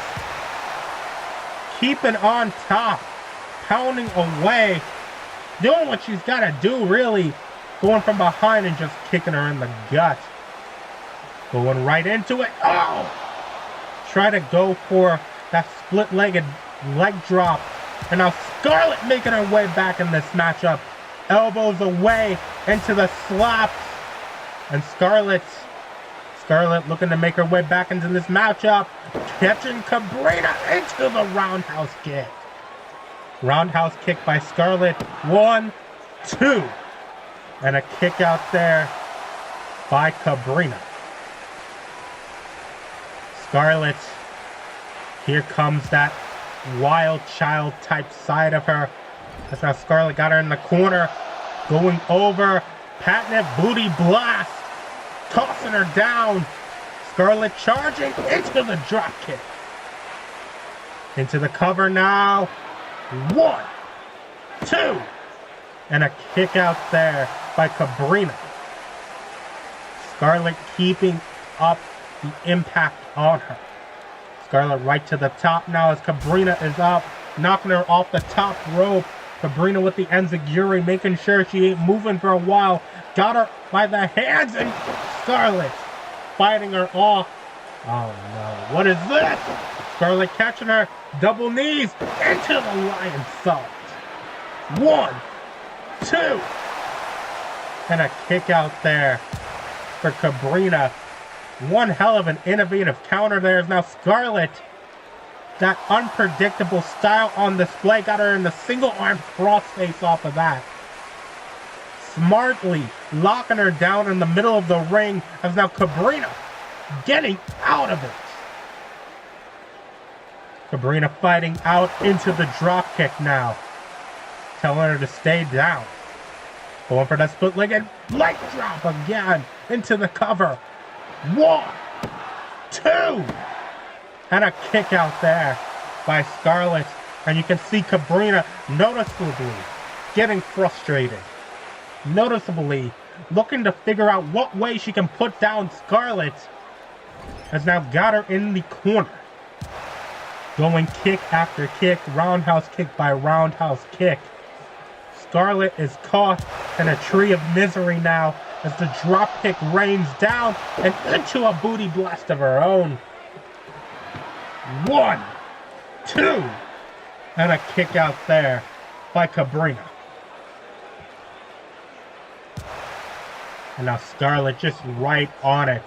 Keeping on top. Pounding away. Doing what she's got to do, really. Going from behind and just kicking her in the gut. Going right into it. Oh! Try to go for that split-legged leg drop. And now Scarlett making her way back in this matchup. Elbows away into the slaps. And Scarlett looking to make her way back into this matchup. Catching Sabrina into the roundhouse kick. Roundhouse kick by Scarlett. 1, 2. And a kick out there by Sabrina. Scarlett. Here comes that wild child type side of her. That's how Scarlett got her in the corner. Going over. Patented booty blast. Tossing her down. Scarlett charging into the drop kick. Into the cover now. 1, 2. And a kick out there by Sabrina. Scarlett keeping up the impact on her. Scarlett right to the top now as Sabrina is up. Knocking her off the top rope. Sabrina with the enziguri, making sure she ain't moving for a while. Got her by the hands and Scarlett fighting her off. Oh no, what is this? Scarlett catching her, double knees into the lion salt. 1, 2. And a kick out there for Sabrina. One hell of an innovative counter there is now Scarlett. That unpredictable style on display got her in the single arm crossface off of that. smartly locking her down in the middle of the ring as now Sabrina getting out of it. Sabrina fighting out into the drop kick now. Telling her to stay down. Going for that split-legged leg drop again into the cover. 1, 2, and a kick out there by Scarlett. And you can see Sabrina noticeably getting frustrated. Noticeably looking to figure out what way she can put down Scarlett. Has now got her in the corner. Going kick after kick, roundhouse kick by roundhouse kick. Scarlett is caught in a tree of misery now as the drop kick rains down and into a booty blast of her own. 1, 2, and a kick out there by Sabrina. And now Scarlett just right on it.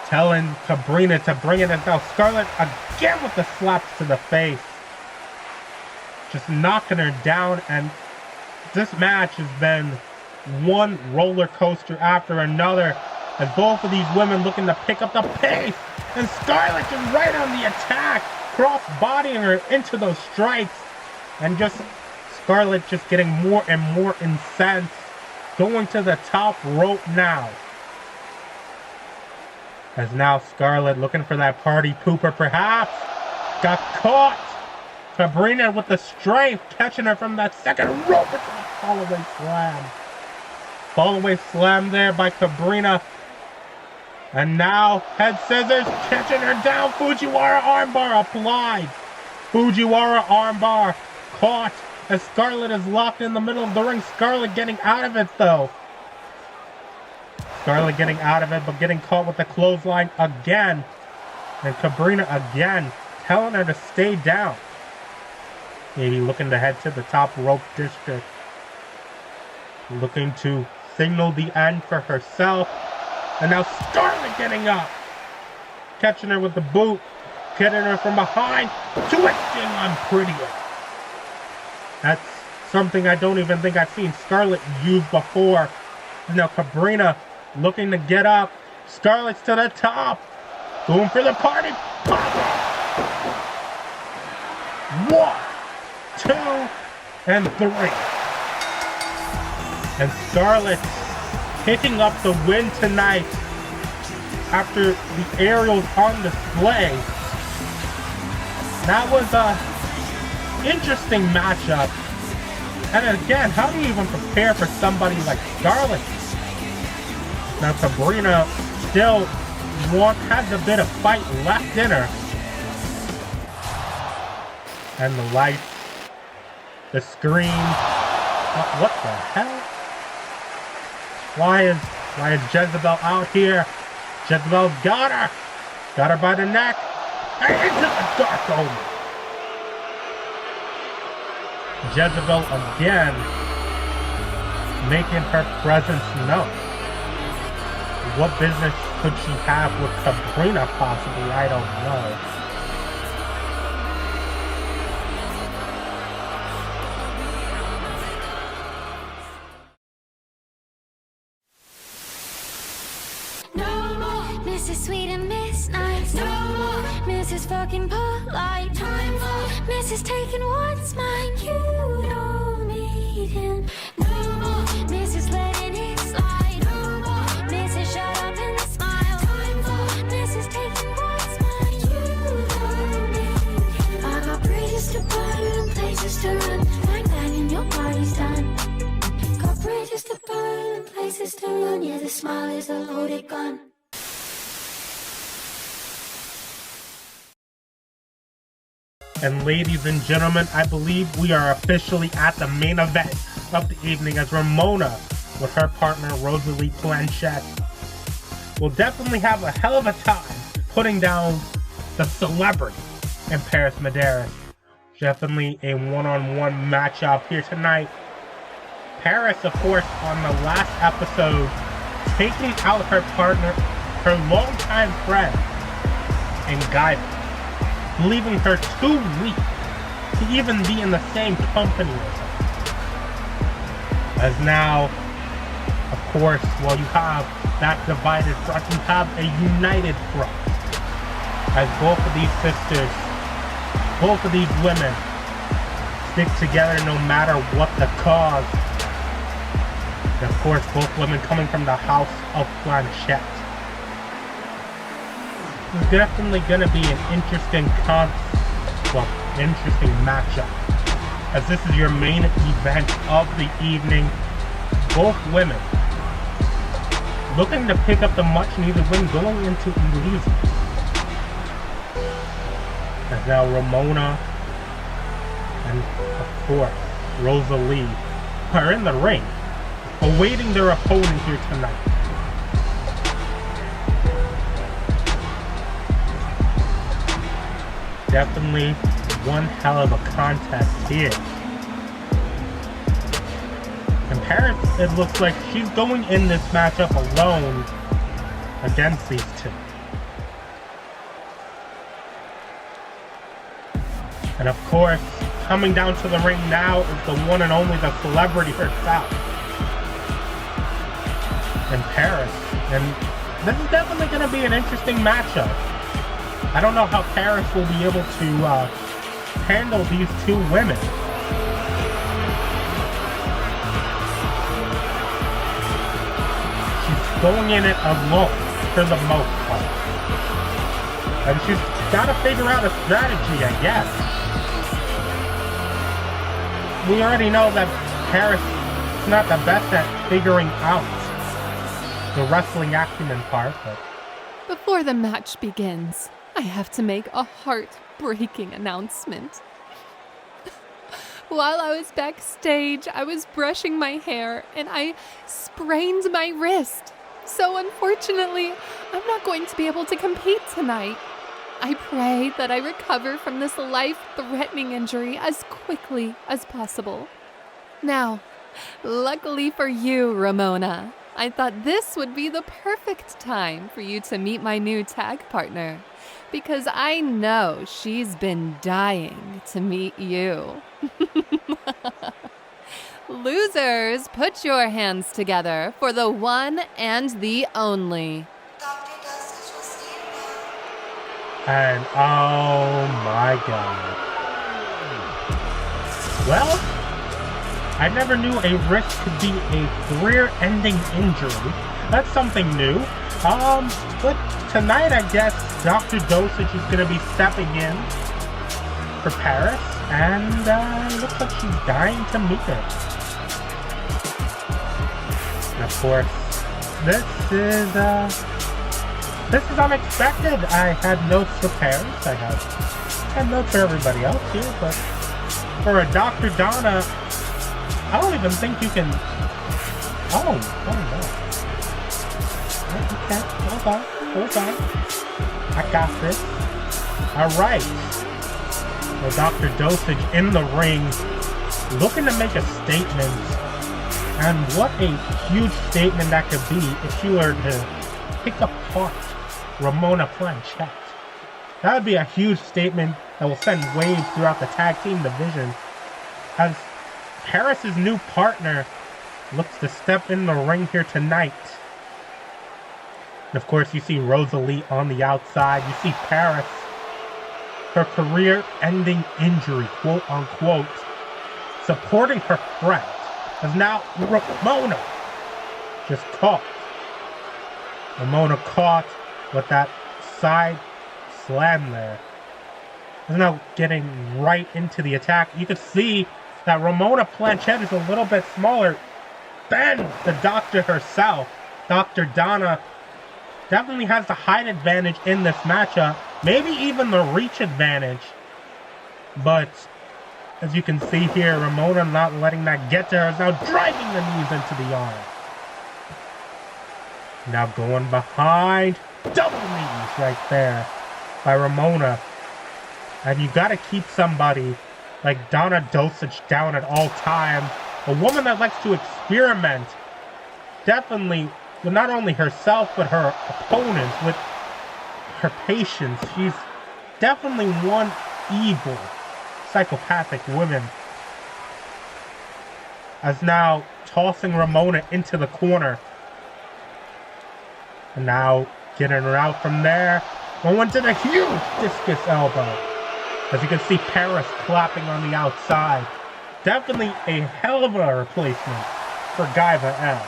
Telling Sabrina to bring it in. Now Scarlett again with the slaps to the face. Just knocking her down, and this match has been one roller coaster after another as both of these women looking to pick up the pace, and Scarlett is right on the attack, cross-bodying her into those strikes, and just Scarlett just getting more and more incensed, going to the top rope now. As now Scarlett looking for that party pooper perhaps, got caught. Sabrina with the strength, catching her from that second rope into the fall-away slam. Fall-away slam there by Sabrina. And now, head scissors, catching her down. Fujiwara armbar applied. Fujiwara armbar caught as Scarlett is locked in the middle of the ring. Scarlett getting out of it though. Scarlett getting out of it, but getting caught with the clothesline again. And Sabrina again, telling her to stay down. Maybe looking to head to the top rope district. Looking to signal the end for herself. And now Scarlett getting up. Catching her with the boot. Getting her from behind. Twisting on Prettier. That's something I don't even think I've seen Scarlett use before. And now Sabrina looking to get up. Scarlett's to the top. Going for the party. Pop. 1, 2, and 3. And Scarlett picking up the win tonight after the aerials on display. That was a interesting matchup. And again, how do you even prepare for somebody like Scarlett? Now Sabrina still has a bit of fight left in her. And the lights, the screen. What the hell? Why is Jezebel out here? Jezebel got her. Got her by the neck. And into the dark omen. Jezebel again making her presence known. What business could she have with Sabrina possibly? I don't know. Mrs. Sweet and Miss Nice. No more Mrs. Fucking Polite. Time for Mrs. Taking what's mine. You don't need him. No more Mrs. Letting it slide. No more Mrs. Shut up and smile. Time for Mrs. Taking what's mine. You don't need him. I got bridges to burn and places to run. Bang bang and your party's done. Got bridges to burn and places to run. Yeah, the smile is a loaded gun. And ladies and gentlemen, I believe we are officially at the main event of the evening as Ramona, with her partner Rosalie Planchette, will definitely have a hell of a time putting down the celebrity in Perez Medeiros. Definitely a one-on-one matchup here tonight. Perez, of course, on the last episode, taking out her partner, her longtime friend, in Guy, leaving her too weak to even be in the same company with her. As now, of course, while you have that divided front, you have a united front. As both of these sisters, both of these women stick together no matter what the cause. And of course, both women coming from the house of Planchette. This is definitely going to be an interesting interesting matchup, as this is your main event of the evening. Both women looking to pick up the much-needed win going into Elise. As now Ramona and, of course, Rosalie are in the ring, awaiting their opponent here tonight. Definitely one hell of a contest here. And Perez, it looks like she's going in this matchup alone against these two. And of course, coming down to the ring now is the one and only, the celebrity herself. And Perez. And this is definitely going to be an interesting matchup. I don't know how Perez will be able to handle these two women. She's going in it alone for the most part. And she's got to figure out a strategy, I guess. We already know that Perez is not the best at figuring out the wrestling acumen part, but... Before the match begins, I have to make a heartbreaking announcement. While I was backstage, I was brushing my hair and I sprained my wrist. So unfortunately, I'm not going to be able to compete tonight. I pray that I recover from this life-threatening injury as quickly as possible. Now, luckily for you, Ramona, I thought this would be the perfect time for you to meet my new tag partner, because I know she's been dying to meet you. Losers, put your hands together for the one and the only. And oh my god. Well, I never knew a wrist could be a career-ending injury. That's something new. But tonight I guess Dr. Dosage is going to be stepping in for Perez, and looks like she's dying to meet her. And of course, this is unexpected. I had notes for Perez. I had notes for everybody else here, but for a Dr. Donna, I don't even think you can... Oh no. Okay, hold on. I got this. Alright. So Dr. Dosage in the ring, looking to make a statement. And what a huge statement that could be if she were to pick apart Ramona Planchette. That would be a huge statement that will send waves throughout the tag team division, as Perez's new partner looks to step in the ring here tonight. And of course, you see Rosalie on the outside. You see Perez, her career-ending injury, quote-unquote, supporting her friend. As now Ramona just caught. Ramona caught with that side slam there. Is now getting right into the attack. You can see that Ramona Planchette is a little bit smaller than the doctor herself. Dr. Donna definitely has the height advantage in this matchup. Maybe even the reach advantage. But as you can see here, Ramona not letting that get to her, is now driving the knees into the arm. Now going behind. Double knees right there by Ramona. And you got to keep somebody like Donna Dosage down at all times. A woman that likes to experiment. Definitely with not only herself, but her opponents, with her patience. She's definitely one evil, psychopathic woman. as now tossing Ramona into the corner. And now getting her out from there. Going to the huge discus elbow. As you can see, Perez clapping on the outside. Definitely a hell of a replacement for Gaiva L.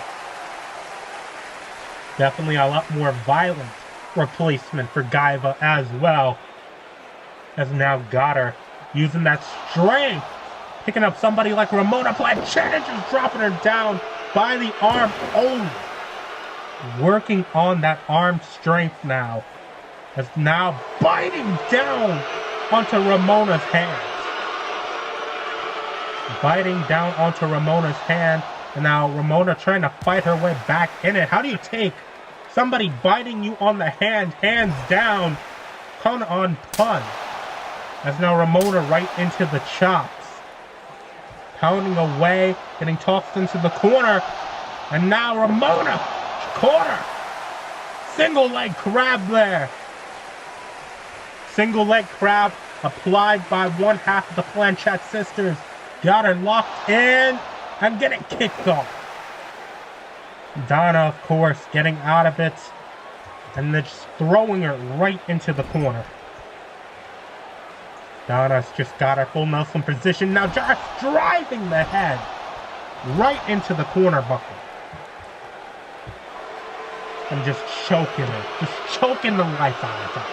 Definitely a lot more violent replacement for Gaiva as well. As now got her using that strength. Picking up somebody like Ramona Planchette and just dropping her down by the arm only. Working on that arm strength now. As now biting down onto Ramona's hands. Biting down onto Ramona's hand. And now Ramona trying to fight her way back in it. How do you take somebody biting you on the hand, hands down, pun on pun? As now Ramona right into the chops. Pounding away, getting tossed into the corner. And now Ramona, corner. Single leg crab there. Single leg crab applied by one half of the Planchette sisters. Got her locked in and getting kicked off. Donna, of course, getting out of it. And then just throwing her right into the corner. Donna's just got her full Nelson position. Now just driving the head right into the corner buckle. And just choking her. Just choking the life out of her.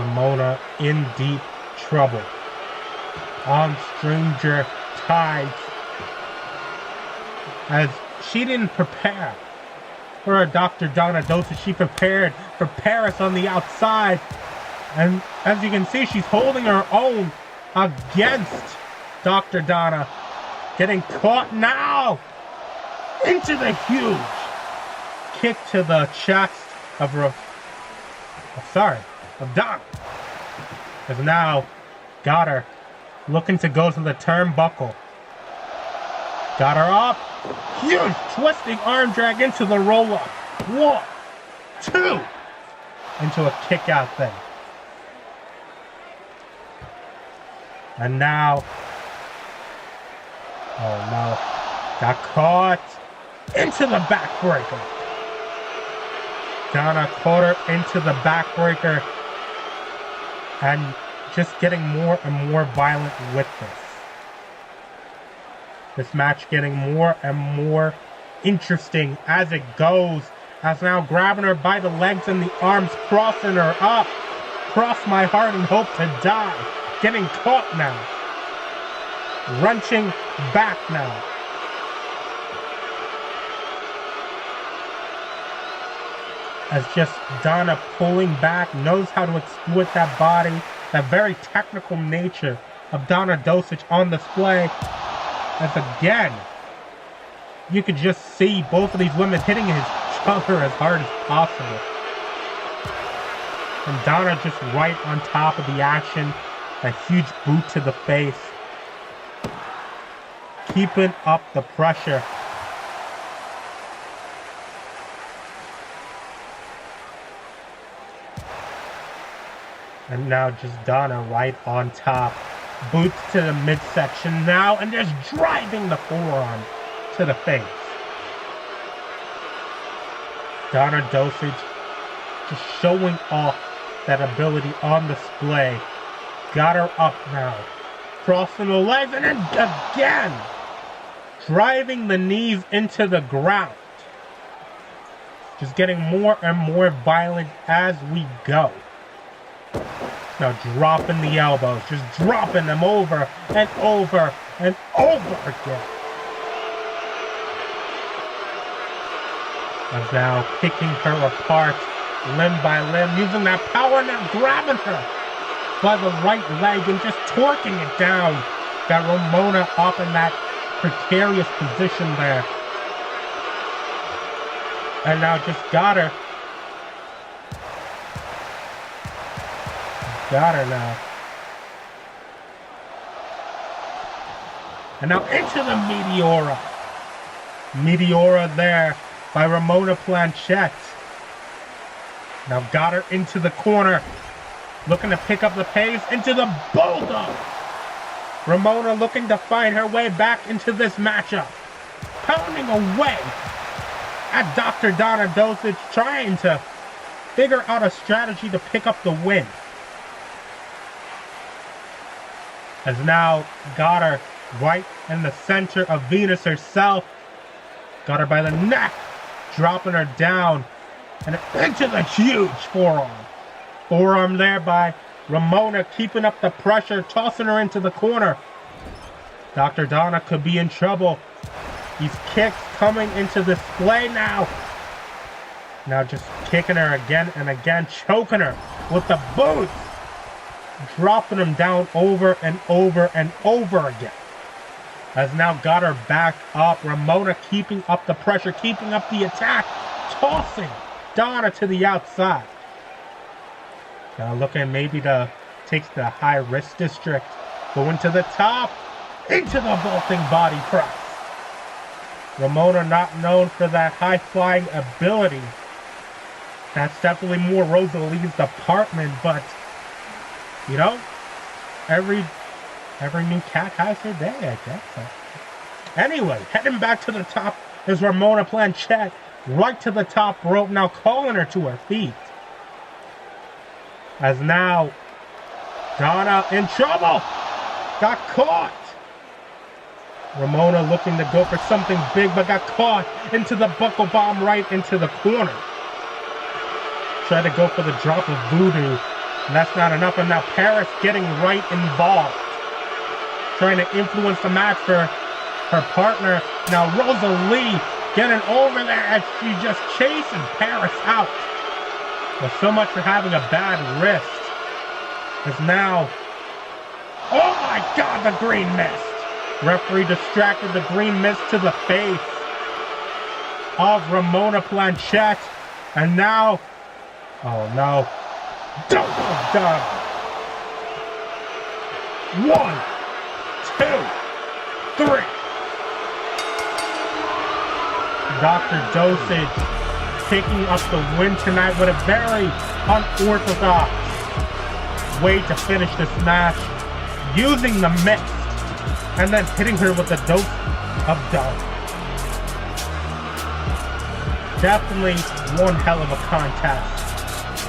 Ramona in deep trouble. On stranger tides. As she didn't prepare for a Dr. Donna dosage, she prepared for Perez on the outside. And as you can see, she's holding her own against Dr. Donna. Getting caught now into the huge kick to the chest of Donna. Has now got her looking to go to the turnbuckle. Got her up. Huge twisting arm drag into the roll up. 1, 2. Into a kick out thing. And now. Oh no. Got caught into the backbreaker. Donna caught her into the backbreaker. And just getting more and more violent with this. This match getting more and more interesting as it goes. As now grabbing her by the legs and the arms, crossing her up. Cross my heart and hope to die. Getting caught now. Wrenching back now. As just Donna pulling back, knows how to exploit that body, that very technical nature of Donna Dosage on display. As again, you could just see both of these women hitting each other as hard as possible. And Donna just right on top of the action, a huge boot to the face. Keeping up the pressure. And now just Donna right on top. Boots to the midsection now, and just driving the forearm to the face. Donna Dosage just showing off that ability on display. Got her up now. Crossing the legs, and then again driving the knees into the ground. Just getting more and more violent as we go. Now dropping the elbows, just dropping them over and over and over again. And now picking her apart limb by limb, using that power, now grabbing her by the right leg and just torquing it down. Got Ramona up in that precarious position there. And now just got her. Got her now. And now into the Meteora. Meteora there by Ramona Planchette. Now got her into the corner. Looking to pick up the pace into the Bulldog. Ramona looking to find her way back into this matchup. Pounding away at Dr. Donna Dosage, trying to figure out a strategy to pick up the win. Has now got her right in the center of Venus herself. Got her by the neck, dropping her down and into the huge forearm. Forearm there by Ramona, keeping up the pressure, tossing her into the corner. Dr. Donna could be in trouble. These kicks coming into display now. Now just kicking her again and again, choking her with the boots. Dropping them down over and over and over again. Has now got her back up. Ramona keeping up the pressure, keeping up the attack, tossing Donna to the outside. Now looking maybe to take the high risk district. Going to the top, into the vaulting body press. Ramona not known for that high flying ability. That's definitely more Rosalie's department, but you know, every new cat has her day, I guess. Anyway, heading back to the top is Ramona Planchette, right to the top rope, now calling her to her feet. As now, Donna in trouble, got caught. Ramona looking to go for something big, but got caught into the buckle bomb right into the corner. Tried to go for the drop of voodoo. And that's not enough, and now Perez getting right involved. Trying to influence the match for her partner. Now Rosalie getting over there as she just chasing Perez out. Well, so much for having a bad wrist. As now, oh my God, the green mist. Referee distracted the green mist to the face of Ramona Planchette. And now, oh no. Double done. 1, 2, 3. Dr. Dosage picking up the win tonight with a very unorthodox way to finish this match, using the mist and then hitting her with a dose of dough. Definitely one hell of a contest.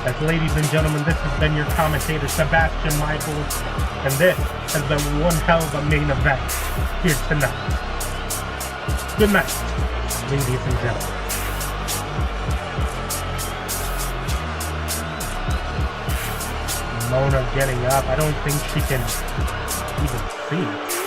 As ladies and gentlemen, this has been your commentator, Sebastian Michaels, and this has been one hell of a main event here tonight. Good night, ladies and gentlemen. Mona getting up. I don't think she can even see it.